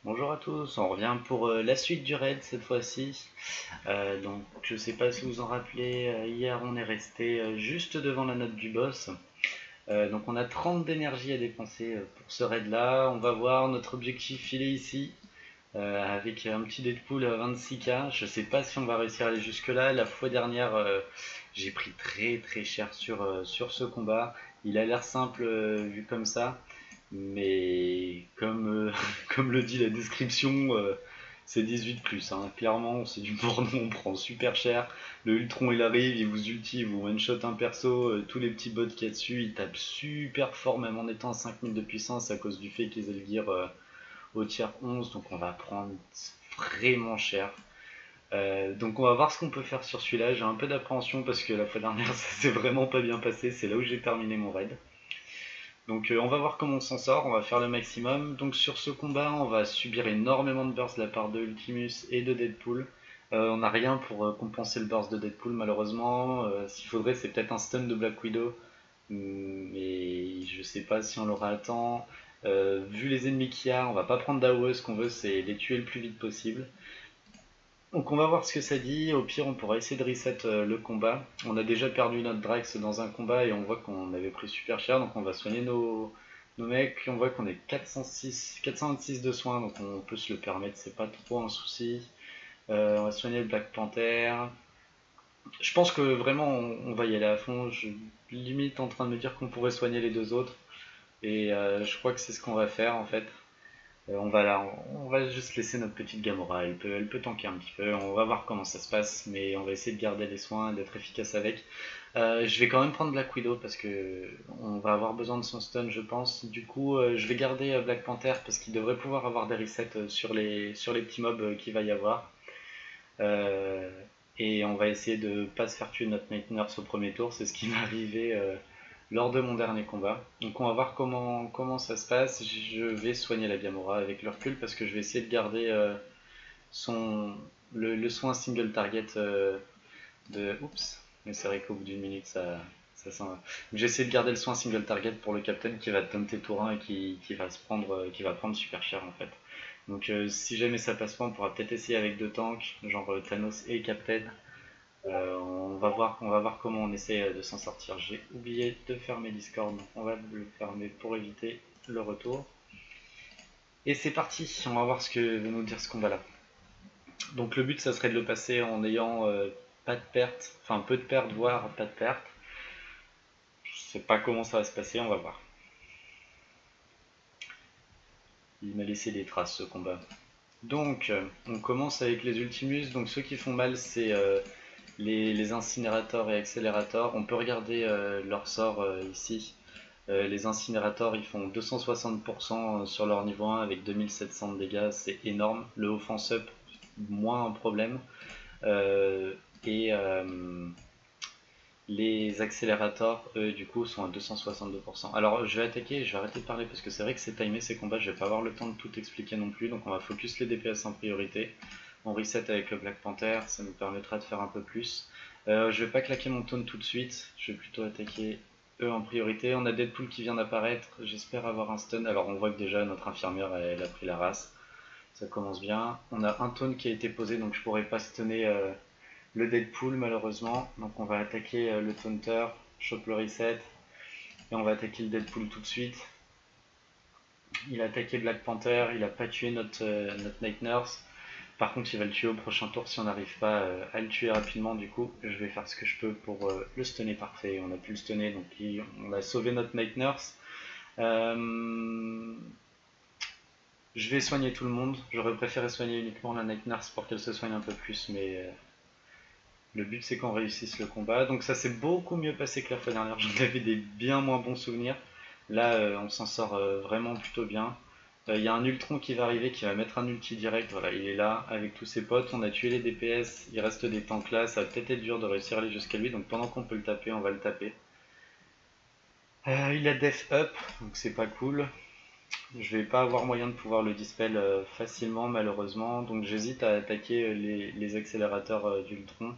Bonjour à tous, on revient pour la suite du raid cette fois-ci. Donc je sais pas si vous en rappelez, hier on est resté juste devant la note du boss. Donc on a 30 d'énergie à dépenser pour ce raid là. On va voir notre objectif, il est ici, avec un petit Deadpool à 26k. Je sais pas si on va réussir à aller jusque là. La fois dernière j'ai pris très très cher sur ce combat. Il a l'air simple vu comme ça. Mais comme le dit la description, c'est 18 plus. Hein. Clairement, c'est du porno, on prend super cher. Le Ultron il arrive, il vous ulti, il vous one-shot un perso. Tous les petits bots qu'il y a dessus, ils tapent super fort, même en étant à 5000 de puissance à cause du fait qu'ils aient le gear au tier 11. Donc on va prendre vraiment cher. Donc on va voir ce qu'on peut faire sur celui-là. J'ai un peu d'appréhension parce que la fois dernière ça s'est vraiment pas bien passé. C'est là où j'ai terminé mon raid. Donc on va voir comment on s'en sort, on va faire le maximum. Donc sur ce combat, on va subir énormément de burst de la part de Ultimus et de Deadpool. On n'a rien pour compenser le burst de Deadpool malheureusement. S'il faudrait, c'est peut-être un stun de Black Widow. Mais je sais pas si on l'aura à temps. Vu les ennemis qu'il y a, on va pas prendre d'AOE, ce qu'on veut c'est les tuer le plus vite possible. Donc on va voir ce que ça dit, au pire on pourra essayer de reset le combat. On a déjà perdu notre Drax dans un combat et on voit qu'on avait pris super cher, donc on va soigner nos mecs. On voit qu'on est 426 de soins, donc on peut se le permettre, c'est pas trop un souci. On va soigner le Black Panther. Je pense que vraiment on va y aller à fond, je suis limite en train de me dire qu'on pourrait soigner les deux autres. Et je crois que c'est ce qu'on va faire en fait. On va juste laisser notre petite Gamora. Elle peut tanker un petit peu. On va voir comment ça se passe, mais on va essayer de garder les soins, d'être efficace avec. Je vais quand même prendre Black Widow parce que on va avoir besoin de son stun, je pense. Du coup, je vais garder Black Panther parce qu'il devrait pouvoir avoir des resets sur les petits mobs qu'il va y avoir. Euh, et on va essayer de pas se faire tuer notre Night Nurse au premier tour. C'est ce qui m'est arrivé lors de mon dernier combat. Donc on va voir comment ça se passe. Je vais soigner la Gamora avec le recul parce que je vais essayer de garder son, le soin single target de... Oups, mais c'est vrai qu'au bout d'une minute ça s'en va. Donc j'ai essayé de garder le soin single target pour le Captain qui va taunter Tourin et qui va se prendre, qui va prendre super cher en fait. Donc si jamais ça passe pas, on pourra peut-être essayer avec deux tanks, genre Thanos et Captain. On va voir comment on essaie de s'en sortir. J'ai oublié de fermer Discord, donc on va le fermer pour éviter le retour. Et c'est parti, on va voir ce que veut nous dire ce combat là. Donc le but ça serait de le passer en ayant pas de perte, enfin peu de pertes, voire pas de perte. Je sais pas comment ça va se passer, on va voir. Il m'a laissé des traces ce combat. Donc on commence avec les Ultimus, donc ceux qui font mal c'est les incinérateurs et accélérateurs. On peut regarder leur sort ici. Les incinérateurs ils font 260% sur leur niveau 1 avec 2700 de dégâts, c'est énorme. Le offense up, moins un problème. Euh, et les accélérateurs, eux, du coup, sont à 262%. Alors, je vais attaquer, je vais arrêter de parler parce que c'est vrai que c'est timé ces combats, je vais pas avoir le temps de tout expliquer non plus, donc on va focus les DPS en priorité. On reset avec le Black Panther, ça nous permettra de faire un peu plus. Je vais pas claquer mon taunt tout de suite, je vais plutôt attaquer eux en priorité. On a Deadpool qui vient d'apparaître, j'espère avoir un stun. Alors, on voit que déjà notre infirmière elle a pris la race, ça commence bien. On a un taunt qui a été posé, donc je pourrais pas stunner le Deadpool malheureusement. Donc on va attaquer le Taunter, chope le reset, et on va attaquer le Deadpool tout de suite. Il a attaqué Black Panther, il a pas tué notre Night Nurse. Par contre il va le tuer au prochain tour si on n'arrive pas à le tuer rapidement. Du coup je vais faire ce que je peux pour le stunner parfait. On a pu le stunner donc on a sauvé notre Night Nurse. Euh, je vais soigner tout le monde. J'aurais préféré soigner uniquement la Night Nurse pour qu'elle se soigne un peu plus, mais le but c'est qu'on réussisse le combat. Donc ça s'est beaucoup mieux passé que la fois dernière. J'en avais des bien moins bons souvenirs. Là on s'en sort vraiment plutôt bien. Il y a un Ultron qui va arriver, qui va mettre un ulti direct. Voilà, il est là avec tous ses potes. On a tué les DPS. Il reste des tanks là. Ça va peut-être être dur de réussir à aller jusqu'à lui. Donc pendant qu'on peut le taper, on va le taper. Il a Def Up, donc c'est pas cool. Je vais pas avoir moyen de pouvoir le dispel facilement malheureusement. Donc j'hésite à attaquer les accélérateurs d'Ultron.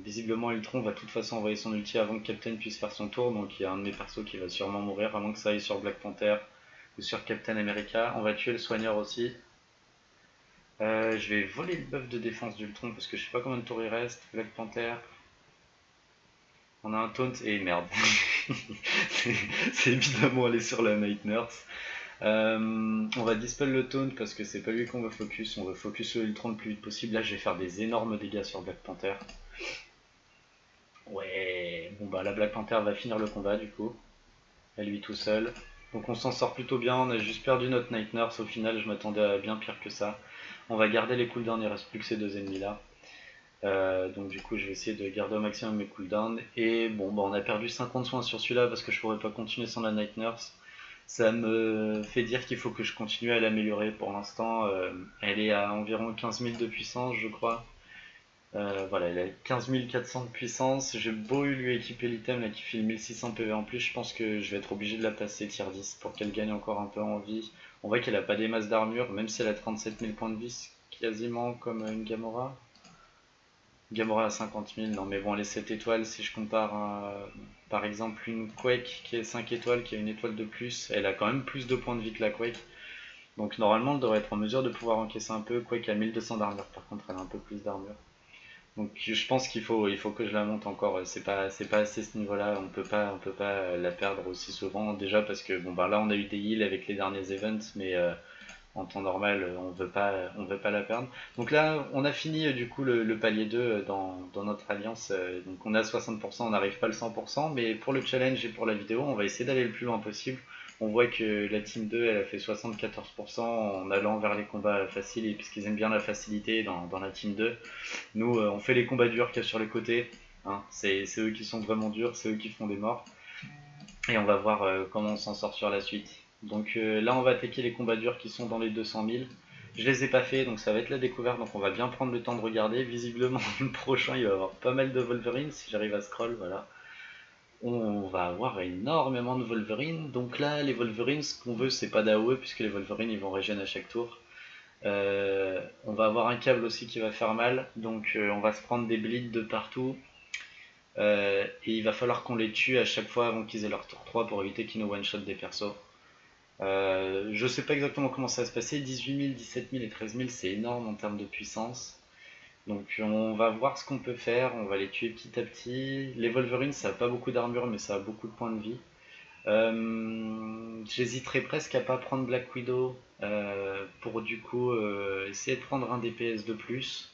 Visiblement Ultron va de toute façon envoyer son ulti avant que Captain puisse faire son tour, donc il y a un de mes persos qui va sûrement mourir, avant que ça aille sur Black Panther. ou sur Captain America. On va tuer le soigneur aussi. Je vais voler le buff de défense d'Ultron parce que je sais pas combien de tours il reste. Black Panther. On a un taunt et merde. C'est évidemment aller sur la Night Nurse. On va dispel le taunt parce que c'est pas lui qu'on veut focus. On veut focus le Ultron le plus vite possible. Là, je vais faire des énormes dégâts sur Black Panther. Ouais, bon bah la Black Panther va finir le combat du coup. À lui tout seul. Donc on s'en sort plutôt bien. On a juste perdu notre Night Nurse. Au final, je m'attendais à bien pire que ça. On va garder les cooldowns. Il reste plus que ces deux ennemis là. Donc du coup je vais essayer de garder au maximum mes cooldowns. Et bon bah on a perdu 50 soins sur celui-là parce que je pourrais pas continuer sans la Night Nurse. Ça me fait dire qu'il faut que je continue à l'améliorer. Pour l'instant elle est à environ 15 000 de puissance je crois. Voilà, elle a 15 400 de puissance. J'ai beau lui équiper l'item là qui file 1600 PV en plus, je pense que je vais être obligé de la passer tier 10 pour qu'elle gagne encore un peu en vie. On voit qu'elle a pas des masses d'armure, même si elle a 37 000 points de vie, quasiment comme une Gamora. Gamora à 50 000, non mais bon, elle est 7 étoiles. Si je compare par exemple une Quake qui est 5 étoiles, qui a une étoile de plus, elle a quand même plus de points de vie que la Quake. Donc normalement, elle devrait être en mesure de pouvoir encaisser un peu. Quake a 1200 d'armure, par contre, elle a un peu plus d'armure. Donc je pense qu'il faut que je la monte encore. C'est pas assez ce niveau-là. On peut pas la perdre aussi souvent. Déjà parce que bon bah là on a eu des heals avec les derniers events, mais en temps normal, on veut pas la perdre. Donc là, on a fini du coup le palier 2 dans notre alliance. Donc on a 60%, on n'arrive pas le 100%, mais pour le challenge et pour la vidéo, on va essayer d'aller le plus loin possible. On voit que la team 2, elle a fait 74% en allant vers les combats faciles, puisqu'ils aiment bien la facilité dans la team 2. Nous, on fait les combats durs qu'il y a sur les côtés. Hein. C'est eux qui sont vraiment durs, c'est eux qui font des morts. Et on va voir comment on s'en sort sur la suite. Donc là, on va attaquer les combats durs qui sont dans les 200 000. Je les ai pas fait, donc ça va être la découverte. Donc on va bien prendre le temps de regarder. Visiblement, le prochain, il va y avoir pas mal de Wolverine si j'arrive à scroll. Voilà. On va avoir énormément de Wolverine. Donc là, les Wolverines, ce qu'on veut, c'est pas d'AOE, puisque les Wolverines, ils vont régénérer à chaque tour. On va avoir un câble aussi qui va faire mal. Donc on va se prendre des bleeds de partout. Et il va falloir qu'on les tue à chaque fois avant qu'ils aient leur tour 3 pour éviter qu'ils nous one-shot des persos. Je sais pas exactement comment ça va se passer. 18 000, 17 000 et 13 000, c'est énorme en termes de puissance. Donc on va voir ce qu'on peut faire. On va les tuer petit à petit. Les Wolverines, ça n'a pas beaucoup d'armure, mais ça a beaucoup de points de vie. J'hésiterais presque à pas prendre Black Widow pour du coup essayer de prendre un DPS de plus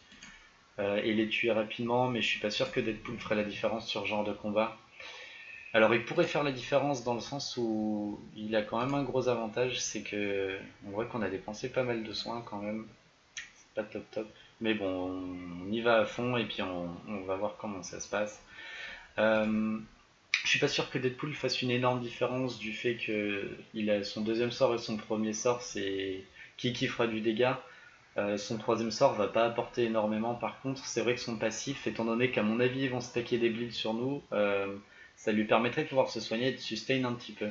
et les tuer rapidement, mais je suis pas sûr que Deadpool ferait la différence sur ce genre de combat. Alors il pourrait faire la différence dans le sens où il a quand même un gros avantage, c'est que on voit qu'on a dépensé pas mal de soins quand même. C'est pas top top. Mais bon, on y va à fond et puis on va voir comment ça se passe. Je suis pas sûr que Deadpool fasse une énorme différence du fait que il a son deuxième sort et son premier sort, c'est qui fera du dégât. Son troisième sort va pas apporter énormément. Par contre, c'est vrai que son passif, étant donné qu'à mon avis ils vont stacker des bleeds sur nous, ça lui permettrait de pouvoir se soigner et de sustain un petit peu.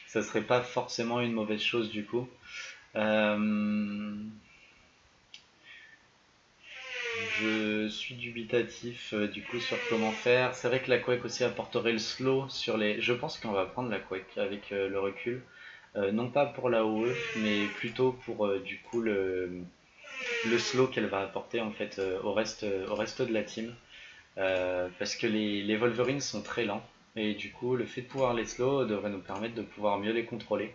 Ça serait pas forcément une mauvaise chose du coup. Je suis dubitatif du coup sur comment faire. C'est vrai que la Quake aussi apporterait le slow sur les. Je pense qu'on va prendre la Quake avec le recul. Non pas pour la OE, mais plutôt pour du coup le slow qu'elle va apporter en fait au reste de la team. Parce que les Wolverines sont très lents. Et du coup, le fait de pouvoir les slow devrait nous permettre de pouvoir mieux les contrôler.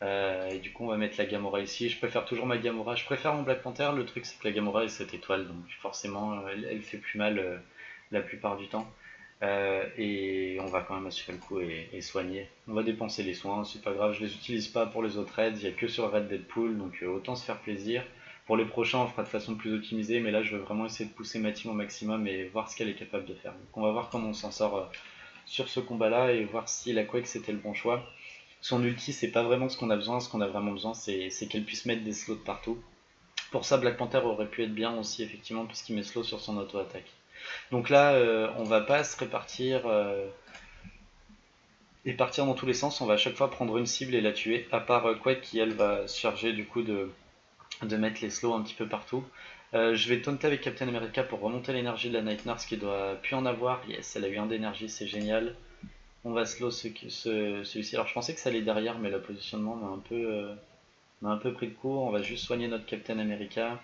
Et du coup, on va mettre la Gamora ici. Je préfère toujours ma Gamora. Je préfère mon Black Panther. Le truc, c'est que la Gamora est 7 étoiles. Donc, forcément, elle fait plus mal la plupart du temps. Et on va quand même assurer le coup et soigner. On va dépenser les soins. C'est pas grave. Je les utilise pas pour les autres raids. Il n'y a que sur Red Deadpool. Donc, autant se faire plaisir. Pour les prochains, on fera de façon plus optimisée. Mais là, je veux vraiment essayer de pousser ma team au maximum et voir ce qu'elle est capable de faire. Donc, on va voir comment on s'en sort sur ce combat-là et voir si la Quake c'était le bon choix. Son ulti, c'est pas vraiment ce qu'on a besoin. Ce qu'on a vraiment besoin, c'est qu'elle puisse mettre des slows de partout. Pour ça, Black Panther aurait pu être bien aussi, effectivement, puisqu'il met slow sur son auto-attaque. Donc là, on va pas se répartir et partir dans tous les sens. On va à chaque fois prendre une cible et la tuer. À part Quake qui, elle, va se charger du coup de mettre les slows un petit peu partout. Je vais taunter avec Captain America pour remonter l'énergie de la Night Nurse qui doit plus en avoir. Yes, elle a eu un d'énergie, c'est génial. On va slow celui-ci. Alors je pensais que ça allait derrière, mais le positionnement m'a un peu pris de court. On va juste soigner notre Captain America.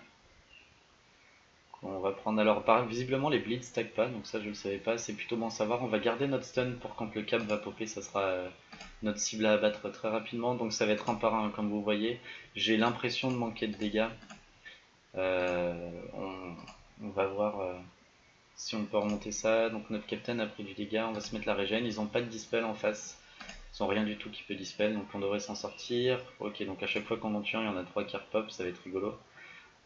On va prendre alors, visiblement les bleeds stack pas, donc ça je le savais pas, c'est plutôt bon à savoir. On va garder notre stun pour quand le cap va popper, ça sera notre cible à abattre très rapidement, donc ça va être un par un comme vous voyez. J'ai l'impression de manquer de dégâts. On va voir si on peut remonter ça. Donc notre captain a pris du dégât, on va se mettre la régène, ils ont pas de dispel en face. Ils ont rien du tout qui peut dispel, donc on devrait s'en sortir. Ok, donc à chaque fois qu'on en tue un, il y en a 3 qui repop, ça va être rigolo.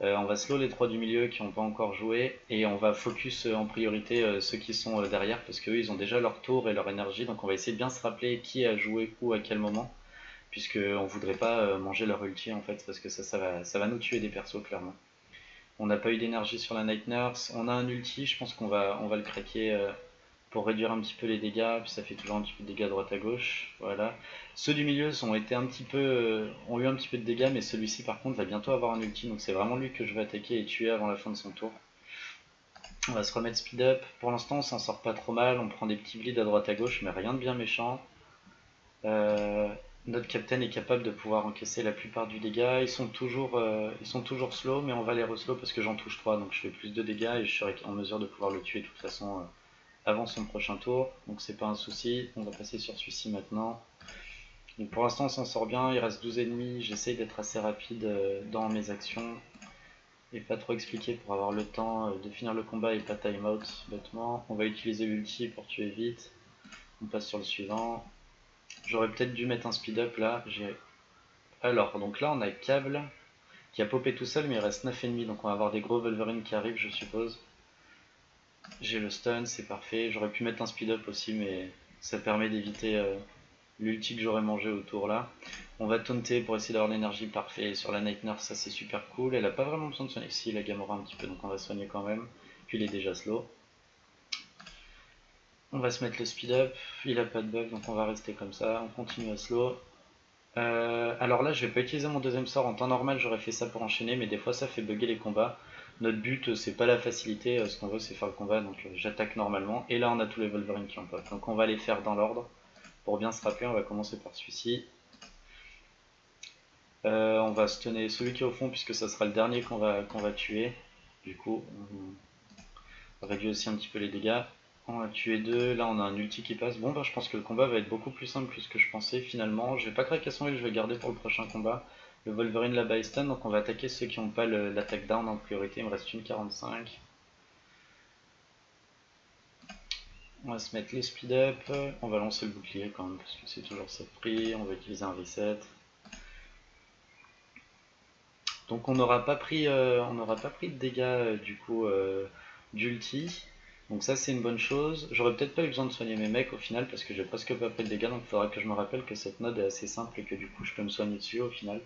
On va slow les 3 du milieu qui n'ont pas encore joué et on va focus en priorité ceux qui sont derrière parce qu'eux ils ont déjà leur tour et leur énergie, donc on va essayer de bien se rappeler qui a joué où à quel moment, puisqu'on voudrait pas manger leur ulti en fait, parce que ça va nous tuer des persos clairement. On n'a pas eu d'énergie sur la Night Nurse, on a un ulti, je pense on va le craquer pour réduire un petit peu les dégâts, puis ça fait toujours un petit peu de dégâts à droite à gauche, voilà. Ceux du milieu ont été ont eu un petit peu de dégâts, mais celui-ci par contre va bientôt avoir un ulti, donc c'est vraiment lui que je vais attaquer et tuer avant la fin de son tour. On va se remettre speed up, pour l'instant on s'en sort pas trop mal, on prend des petits bleeds à droite à gauche, mais rien de bien méchant. Notre captain est capable de pouvoir encaisser la plupart du dégât, ils sont toujours slow, mais on va les reslow parce que j'en touche 3, donc je fais plus de dégâts et je serai en mesure de pouvoir le tuer de toute façon avant son prochain tour, donc c'est pas un souci. On va passer sur celui-ci maintenant. Donc pour l'instant on s'en sort bien, il reste 12 ennemis, j'essaye d'être assez rapide dans mes actions et pas trop expliquer pour avoir le temps de finir le combat et pas time out bêtement. On va utiliser l'ulti pour tuer vite, on passe sur le suivant. J'aurais peut-être dû mettre un speed up là. Alors donc là on a Cable qui a popé tout seul mais il reste 9 ennemis, donc on va avoir des gros Wolverine qui arrivent je suppose. J'ai le stun, c'est parfait. J'aurais pu mettre un speed up aussi, mais ça permet d'éviter l'ulti que j'aurais mangé au tour là. On va taunter pour essayer d'avoir l'énergie parfait sur la Night Nurse, ça c'est super cool. Elle a pas vraiment besoin de soigner. Si, la Gamora un petit peu, donc on va soigner quand même. Puis il est déjà slow. On va se mettre le speed up. Il a pas de bug, donc on va rester comme ça. On continue à slow. Alors là, je vais pas utiliser mon deuxième sort. En temps normal, j'aurais fait ça pour enchaîner, mais des fois ça fait bugger les combats. Notre but, c'est pas la facilité, ce qu'on veut, c'est faire le combat, donc j'attaque normalement. Et là, on a tous les Wolverines qui ont pop. Donc on va les faire dans l'ordre. Pour bien se rappeler, on va commencer par celui-ci. On va stunner celui qui est au fond, puisque ça sera le dernier qu'on va tuer. Du coup, on réduit aussi un petit peu les dégâts. On a tué deux, là on a un ulti qui passe. Bon bah je pense que le combat va être beaucoup plus simple que ce que je pensais finalement. Je vais pas craquer son heal, je vais garder pour le prochain combat. Le Wolverine là-bas est stun, donc on va attaquer ceux qui n'ont pas l'attaque down en priorité. Il me reste une 45. On va se mettre les speed up. On va lancer le bouclier quand même parce que c'est toujours ça de prix. On va utiliser un reset. Donc on n'aura pas pris de dégâts du coup d'ulti. Donc ça c'est une bonne chose. J'aurais peut-être pas eu besoin de soigner mes mecs au final parce que j'ai presque pas pris de dégâts, donc il faudra que je me rappelle que cette node est assez simple et que du coup je peux me soigner dessus au final.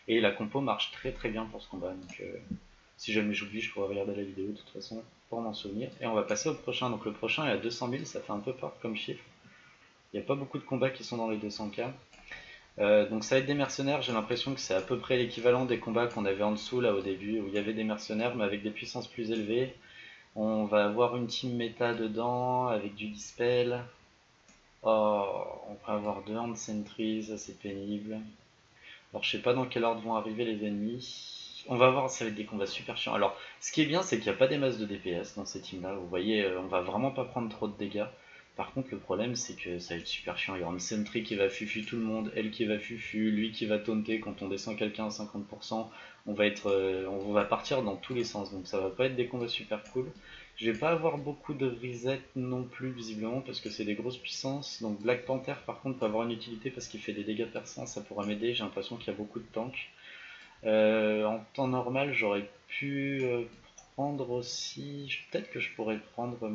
Et la compo marche très très bien pour ce combat, donc si jamais j'oublie je pourrais regarder la vidéo de toute façon pour m'en souvenir. Et on va passer au prochain, donc le prochain est à 200 000, ça fait un peu peur comme chiffre. Il n'y a pas beaucoup de combats qui sont dans les 200K. Donc ça va être des mercenaires, j'ai l'impression que c'est à peu près l'équivalent des combats qu'on avait en dessous là au début, où il y avait des mercenaires mais avec des puissances plus élevées. On va avoir une team méta dedans, avec du dispel. Oh, on va avoir deux hand sentries, ça c'est pénible. Alors je sais pas dans quel ordre vont arriver les ennemis. On va voir, ça va être des combats super chiants. Alors ce qui est bien c'est qu'il n'y a pas des masses de DPS dans ces teams là, vous voyez on va vraiment pas prendre trop de dégâts. Par contre, le problème, c'est que ça va être super chiant. Il y aura une Sentry qui va fufu tout le monde, elle qui va fufu, lui qui va taunter quand on descend quelqu'un à 50%. On va partir dans tous les sens, donc ça va pas être des combats super cool. Je vais pas avoir beaucoup de reset non plus, visiblement, parce que c'est des grosses puissances. Donc Black Panther, par contre, peut avoir une utilité parce qu'il fait des dégâts perçants, ça pourra m'aider. J'ai l'impression qu'il y a beaucoup de tanks. En temps normal, j'aurais pu prendre aussi. Peut-être que je pourrais prendre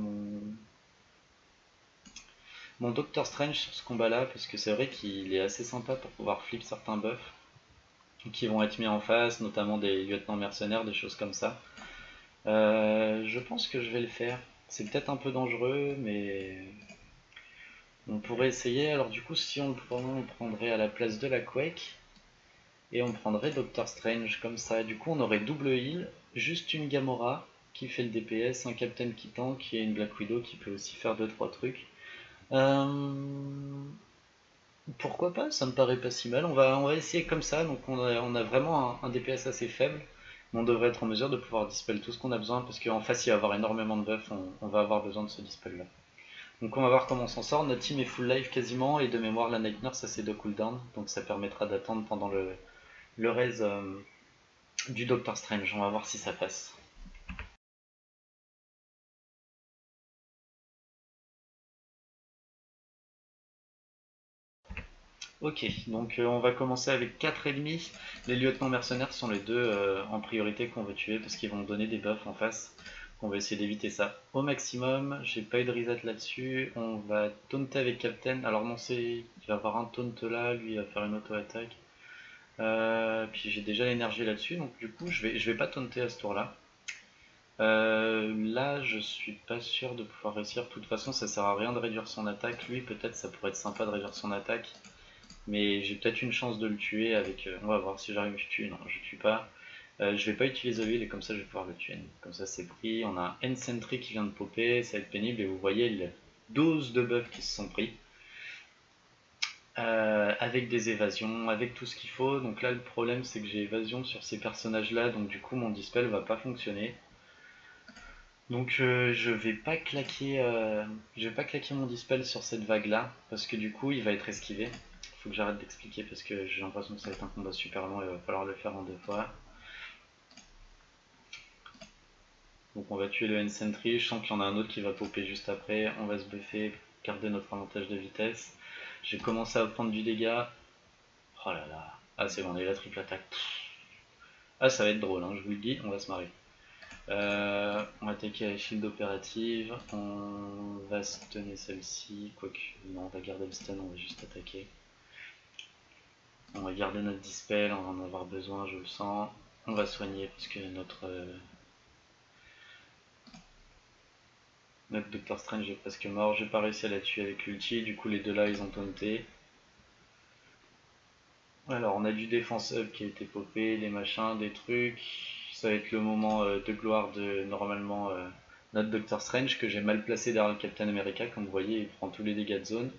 mon Doctor Strange sur ce combat là, parce que c'est vrai qu'il est assez sympa pour pouvoir flip certains buffs qui vont être mis en face, notamment des lieutenants mercenaires, des choses comme ça. Je pense que je vais le faire. C'est peut-être un peu dangereux, mais on pourrait essayer. Alors du coup, si on le prenait, on prendrait à la place de la Quake, et on prendrait Doctor Strange comme ça. Du coup, on aurait double heal, juste une Gamora qui fait le DPS, un Captain qui tank et une Black Widow qui peut aussi faire 2-3 trucs. Pourquoi pas, ça me paraît pas si mal. On va essayer comme ça. Donc on a vraiment un DPS assez faible. Mais on devrait être en mesure de pouvoir dispel tout ce qu'on a besoin. Parce qu'en face, il va y avoir énormément de buffs. On va avoir besoin de ce dispel là. Donc on va voir comment on s'en sort. Notre team est full life quasiment. Et de mémoire, la Night Nurse, ça c'est de cooldown. Donc ça permettra d'attendre pendant le raise du Doctor Strange. On va voir si ça passe. Ok, donc on va commencer avec 4 ennemis. Les lieutenants mercenaires sont les deux en priorité qu'on veut tuer parce qu'ils vont donner des buffs en face. On va essayer d'éviter ça au maximum. J'ai pas eu de reset là-dessus. On va taunter avec Captain. Alors non, il va avoir un taunt là, lui il va faire une auto-attaque. Puis j'ai déjà l'énergie là-dessus, donc du coup je vais pas taunter à ce tour-là. Là je suis pas sûr de pouvoir réussir. De toute façon ça sert à rien de réduire son attaque. Lui peut-être ça pourrait être sympa de réduire son attaque. Mais j'ai peut-être une chance de le tuer avec. On va voir si j'arrive à le tuer. Non, je tue pas. Je vais pas utiliser Will et comme ça je vais pouvoir le tuer. Comme ça c'est pris. On a un Sentry qui vient de popper. Ça va être pénible. Et vous voyez les 12 de buffs qui se sont pris. Avec des évasions, avec tout ce qu'il faut. Donc là le problème c'est que j'ai évasion sur ces personnages là. Donc du coup mon dispel va pas fonctionner. Donc je vais pas claquer mon dispel sur cette vague là. Parce que du coup il va être esquivé. Faut que j'arrête d'expliquer parce que j'ai l'impression que ça va être un combat super long et il va falloir le faire en 2 fois. Donc on va tuer le N-Sentry, je sens qu'il y en a un autre qui va popper juste après, on va se buffer, garder notre avantage de vitesse. J'ai commencé à prendre du dégât. Oh là là. Ah c'est bon, on a eu la triple attaque. Ah ça va être drôle, hein, je vous le dis, on va se marrer. On va attaquer la shield opérative, on va stunner celle-ci, quoique non, on va garder le stun, on va juste attaquer. On va garder notre dispel, on va en avoir besoin, je le sens. On va soigner parce que notre Doctor Strange est presque mort. J'ai pas réussi à la tuer avec l'ulti, du coup les deux là ils ont taunté. Alors on a du défense up qui a été popé, des machins, des trucs. Ça va être le moment de gloire de normalement notre Doctor Strange que j'ai mal placé derrière le Captain America. Comme vous voyez, il prend tous les dégâts de zone.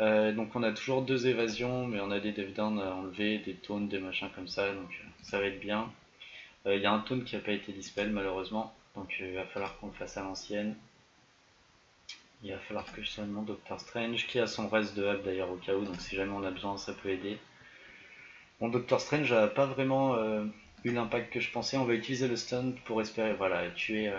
Donc on a toujours 2 évasions, mais on a des dev down à enlever, des taunts, des machins comme ça, donc ça va être bien. Il y a un taunt qui n'a pas été dispel malheureusement, donc il va falloir qu'on le fasse à l'ancienne. Il va falloir que je soigne mon Doctor Strange, qui a son reste de hub d'ailleurs au cas où, donc si jamais on a besoin ça peut aider. Mon Doctor Strange n'a pas vraiment eu l'impact que je pensais, on va utiliser le stun pour espérer voilà, tuer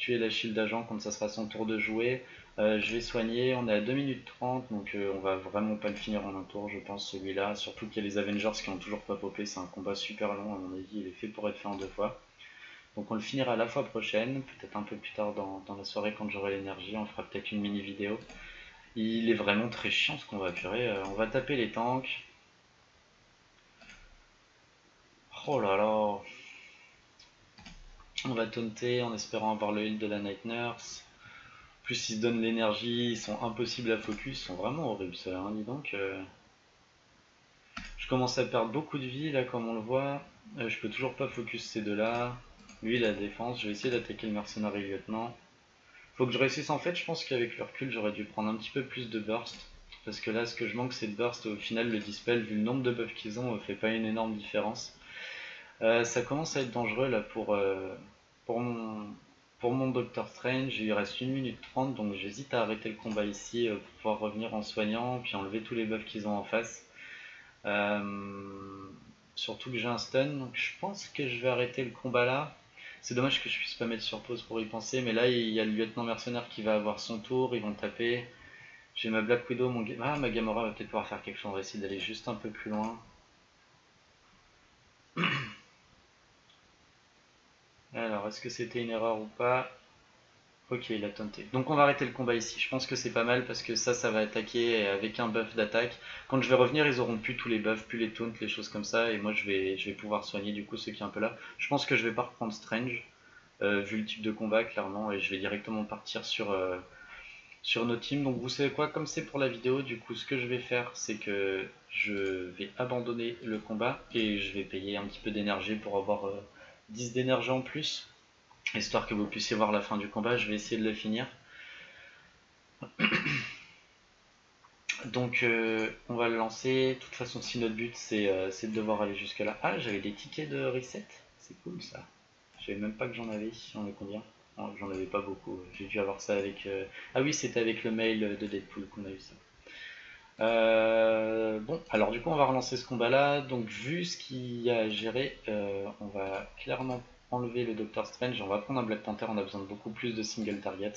la shield d'agent quand ça sera son tour de jouer. Je vais soigner, on est à 2 minutes 30, donc on va vraiment pas le finir en un tour je pense celui-là, surtout qu'il y a les Avengers qui ont toujours pas popé, c'est un combat super long à mon avis, il est fait pour être fait en 2 fois. Donc on le finira la fois prochaine, peut-être un peu plus tard dans la soirée quand j'aurai l'énergie, on fera peut-être une mini vidéo. Il est vraiment très chiant ce qu'on va purer, on va taper les tanks. Oh là là. On va taunter en espérant avoir le heal de la Night Nurse. Plus ils se donnent l'énergie, ils sont impossibles à focus, ils sont vraiment horribles ceux-là, hein, dis donc. Je commence à perdre beaucoup de vie là comme on le voit. Je peux toujours pas focus ces deux-là. Lui la défense, je vais essayer d'attaquer le mercenaire lieutenant. Faut que je réussisse en fait, je pense qu'avec le recul j'aurais dû prendre un petit peu plus de burst. Parce que là ce que je manque c'est de burst et au final le dispel vu le nombre de buffs qu'ils ont fait pas une énorme différence. Ça commence à être dangereux là pour mon, pour mon Doctor Strange. Il reste 1 minute 30 donc j'hésite à arrêter le combat ici pour pouvoir revenir en soignant puis enlever tous les buffs qu'ils ont en face. Surtout que j'ai un stun donc je pense que je vais arrêter le combat là. C'est dommage que je puisse pas mettre sur pause pour y penser, mais là il y a le lieutenant mercenaire qui va avoir son tour, ils vont taper. J'ai ma Black Widow, ma Gamora va peut-être pouvoir faire quelque chose, on va essayer d'aller juste un peu plus loin. Alors, est-ce que c'était une erreur ou pas? Ok, il a taunté. Donc on va arrêter le combat ici. Je pense que c'est pas mal parce que ça va attaquer avec un buff d'attaque. Quand je vais revenir, ils auront plus tous les buffs, plus les taunts, les choses comme ça. Et moi, je vais pouvoir soigner du coup ceux qui sont un peu là. Je pense que je vais pas reprendre Strange, vu le type de combat, clairement. Et je vais directement partir sur nos teams. Donc vous savez quoi, comme c'est pour la vidéo, du coup, ce que je vais faire, c'est que je vais abandonner le combat. Et je vais payer un petit peu d'énergie pour avoir 10 d'énergie en plus. Histoire que vous puissiez voir la fin du combat, je vais essayer de le finir. Donc on va le lancer. De toute façon, si notre but c'est de devoir aller jusque là. Ah, j'avais des tickets de reset. C'est cool ça. Je savais même pas que j'en avais. J'en ai combien? Non, j'en avais pas beaucoup. J'ai dû avoir ça avec. Ah oui, c'était avec le mail de Deadpool qu'on a eu ça. Bon, alors du coup, on va relancer ce combat-là. Donc, vu ce qu'il y a à gérer, on va clairement enlever le Doctor Strange. On va prendre un Black Panther. On a besoin de beaucoup plus de single target.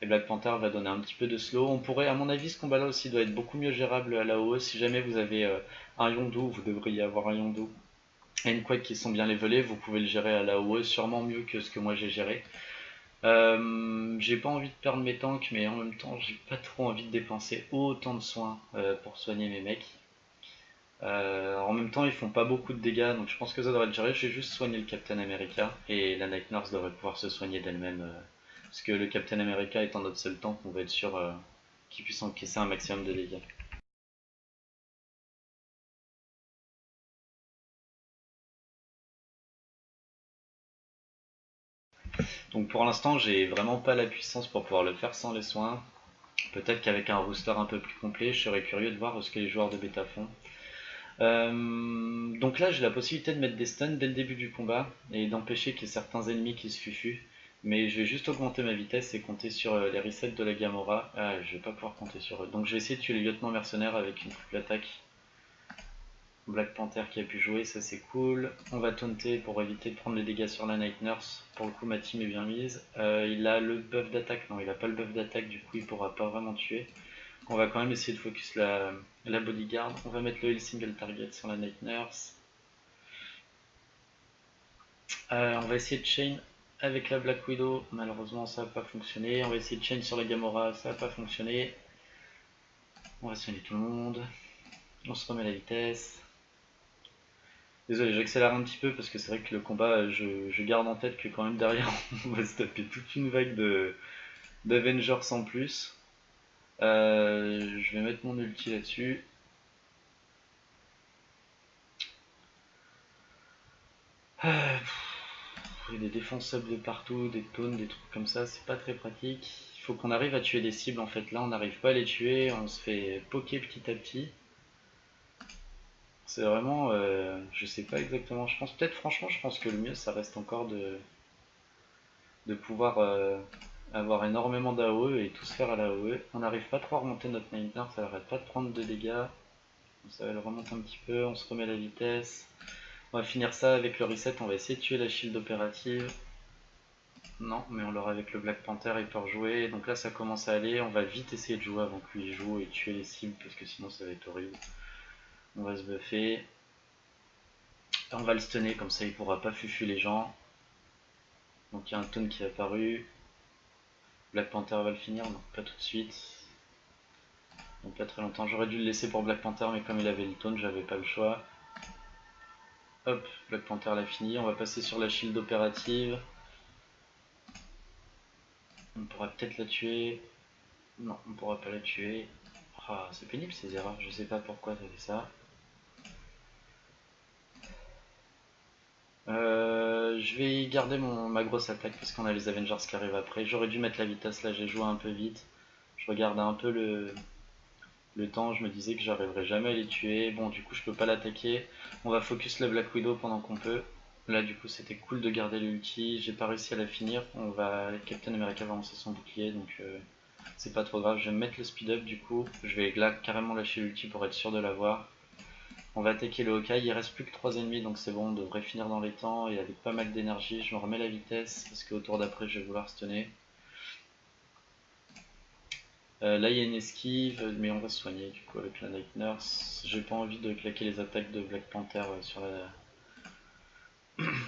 Et Black Panther va donner un petit peu de slow. On pourrait, à mon avis, ce combat-là aussi doit être beaucoup mieux gérable à la OE. Si jamais vous avez un Yondu, vous devriez avoir un Yondu et une Quake qui sont bien levelés, vous pouvez le gérer à la OE sûrement mieux que ce que moi j'ai géré. J'ai pas envie de perdre mes tanks, mais en même temps, j'ai pas trop envie de dépenser autant de soins pour soigner mes mecs. En même temps, ils font pas beaucoup de dégâts, donc je pense que ça devrait être géré. Je vais juste soigner le Captain America et la Night Nurse devrait pouvoir se soigner d'elle-même. Parce que le Captain America étant notre seul tank, on va être sûr qu'il puisse encaisser un maximum de dégâts. Donc pour l'instant, j'ai vraiment pas la puissance pour pouvoir le faire sans les soins. Peut-être qu'avec un rooster un peu plus complet, je serais curieux de voir ce que les joueurs de bêta font. Donc là, j'ai la possibilité de mettre des stuns dès le début du combat et d'empêcher qu'il y ait certains ennemis qui se fufuent. Mais je vais juste augmenter ma vitesse et compter sur les resets de la Gamora. Ah, je vais pas pouvoir compter sur eux. Donc je vais essayer de tuer les lieutenants mercenaires avec une triple attaque. Black Panther qui a pu jouer, ça c'est cool. On va taunter pour éviter de prendre les dégâts sur la Night Nurse. Pour le coup, ma team est bien mise. Il a le buff d'attaque. Non, il a pas le buff d'attaque, du coup il pourra pas vraiment tuer. On va quand même essayer de focus la bodyguard. On va mettre le heal single target sur la Night Nurse. On va essayer de chain avec la Black Widow. Malheureusement, ça n'a pas fonctionné. On va essayer de chain sur la Gamora. Ça n'a pas fonctionné. On va soigner tout le monde. On se remet la vitesse. Désolé, j'accélère un petit peu parce que c'est vrai que le combat, je garde en tête que quand même derrière, on va se taper toute une vague d'Avengers en plus. Je vais mettre mon ulti là-dessus. Il y a des défensables de partout, des taunts, des trucs comme ça, c'est pas très pratique. Il faut qu'on arrive à tuer des cibles en fait. Là, on n'arrive pas à les tuer, on se fait poker petit à petit. C'est vraiment. Je sais pas exactement. Je pense peut-être, franchement, je pense que le mieux ça reste encore de pouvoir avoir énormément d'AOE et tout se faire à l'AOE. On n'arrive pas trop à remonter notre Nightmare, ça arrête pas de prendre de dégâts. Ça va le remonter un petit peu, on se remet la vitesse. On va finir ça avec le reset, on va essayer de tuer la shield opérative. Non, mais on l'aura avec le Black Panther, il peut rejouer. Donc là, ça commence à aller. On va vite essayer de jouer avant que lui joue et tuer les cibles parce que sinon ça va être horrible. On va se buffer. On va le stunner, comme ça il pourra pas fufu les gens. Donc il y a un taunt qui est apparu. Black Panther va le finir, non, pas tout de suite. Donc pas très longtemps. J'aurais dû le laisser pour Black Panther, mais comme il avait le taunt, j'avais pas le choix. Hop, Black Panther l'a fini. On va passer sur la shield opérative. On pourra peut-être la tuer. Non, on pourra pas la tuer. Ah, c'est pénible ces erreurs, je sais pas pourquoi ça fait ça. Je vais garder ma grosse attaque parce qu'on a les Avengers qui arrivent après. J'aurais dû mettre la vitesse là, j'ai joué un peu vite. Je regardais un peu le temps, je me disais que j'arriverais jamais à les tuer. Bon, du coup, je peux pas l'attaquer. On va focus la Black Widow pendant qu'on peut. Là, du coup, c'était cool de garder l'ulti. J'ai pas réussi à la finir. Captain America va lancer son bouclier, donc c'est pas trop grave. Je vais mettre le speed up du coup. Je vais là carrément lâcher l'ulti pour être sûr de l'avoir. On va attaquer le Hawkeye, il reste plus que 3 ennemis donc c'est bon, on devrait finir dans les temps et avec pas mal d'énergie. Je me remets la vitesse parce qu'au tour d'après je vais vouloir stunner. Là il y a une esquive mais on va se soigner du coup avec la Night Nurse. J'ai pas envie de claquer les attaques de Black Panther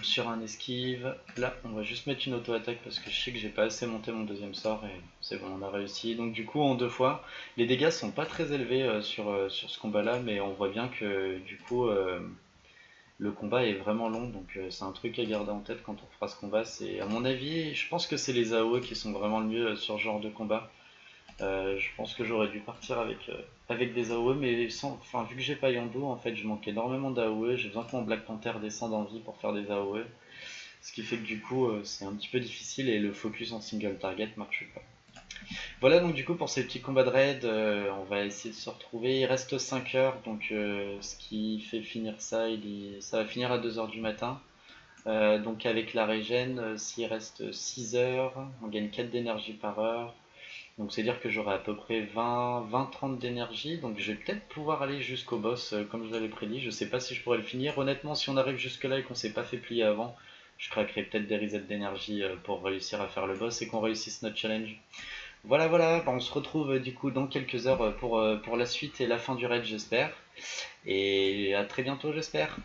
sur un esquive. Là on va juste mettre une auto-attaque parce que je sais que j'ai pas assez monté mon deuxième sort et c'est bon, on a réussi. Donc du coup en deux fois, les dégâts sont pas très élevés sur ce combat là mais on voit bien que du coup le combat est vraiment long, donc c'est un truc à garder en tête quand on fera ce combat. C'est, à mon avis, je pense que c'est les AOE qui sont vraiment le mieux sur ce genre de combat. Je pense que j'aurais dû partir avec des AOE, mais enfin, vu que j'ai pas Yondu, en fait, je manque énormément d'AOE. J'ai besoin que mon Black Panther descende en vie pour faire des AOE. Ce qui fait que du coup, c'est un petit peu difficile et le focus en single target marche pas. Voilà donc du coup pour ces petits combats de raid, on va essayer de se retrouver. Il reste 5 heures, donc ce qui fait finir ça, ça va finir à 2 heures du matin. Donc avec la régène, s'il reste 6 heures, on gagne 4 d'énergie par heure. Donc c'est dire que j'aurai à peu près 20-30 d'énergie. Donc je vais peut-être pouvoir aller jusqu'au boss comme je l'avais prédit. Je sais pas si je pourrais le finir. Honnêtement, si on arrive jusque là et qu'on s'est pas fait plier avant, je craquerai peut-être des resets d'énergie pour réussir à faire le boss et qu'on réussisse notre challenge. Voilà, voilà, bah, on se retrouve du coup dans quelques heures pour la suite et la fin du raid, j'espère. Et à très bientôt, j'espère.